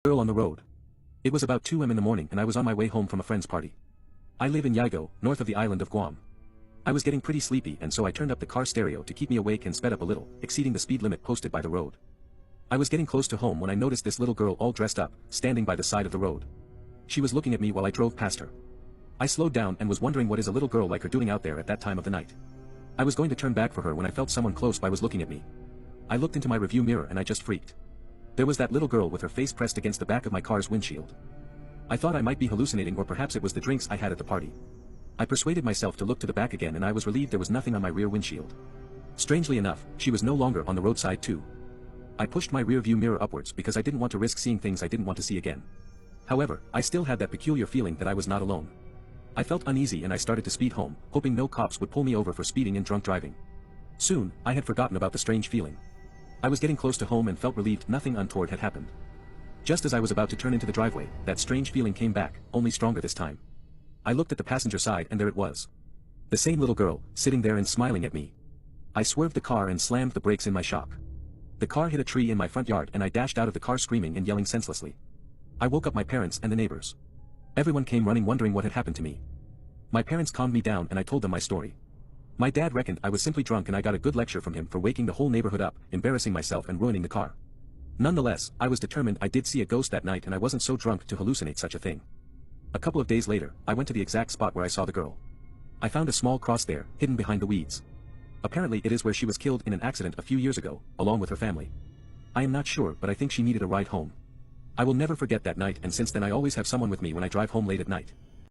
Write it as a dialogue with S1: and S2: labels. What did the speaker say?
S1: Girl on the road. It was about 2 a.m. in the morning and I was on my way home from a friend's party. I live in Yago, north of the island of Guam. I was getting pretty sleepy and so I turned up the car stereo to keep me awake and sped up a little, exceeding the speed limit posted by the road. I was getting close to home when I noticed this little girl all dressed up, standing by the side of the road. She was looking at me while I drove past her. I slowed down and was wondering what is a little girl like her doing out there at that time of the night. I was going to turn back for her when I felt someone close by was looking at me. I looked into my rearview mirror and I just freaked. There was that little girl with her face pressed against the back of my car's windshield. I thought I might be hallucinating or perhaps it was the drinks I had at the party. I persuaded myself to look to the back again and I was relieved there was nothing on my rear windshield. Strangely enough, she was no longer on the roadside too. I pushed my rear view mirror upwards because I didn't want to risk seeing things I didn't want to see again. However, I still had that peculiar feeling that I was not alone. I felt uneasy and I started to speed home, hoping no cops would pull me over for speeding and drunk driving. Soon, I had forgotten about the strange feeling. I was getting close to home and felt relieved nothing untoward had happened. Just as I was about to turn into the driveway, that strange feeling came back, only stronger this time. I looked at the passenger side and there it was. The same little girl, sitting there and smiling at me. I swerved the car and slammed the brakes in my shock. The car hit a tree in my front yard and I dashed out of the car screaming and yelling senselessly. I woke up my parents and the neighbors. Everyone came running wondering what had happened to me. My parents calmed me down and I told them my story. My dad reckoned I was simply drunk and I got a good lecture from him for waking the whole neighborhood up, embarrassing myself and ruining the car. Nonetheless, I was determined I did see a ghost that night and I wasn't so drunk to hallucinate such a thing. A couple of days later, I went to the exact spot where I saw the girl. I found a small cross there, hidden behind the weeds. Apparently it is where she was killed in an accident a few years ago, along with her family. I am not sure but I think she needed a ride home. I will never forget that night and since then I always have someone with me when I drive home late at night.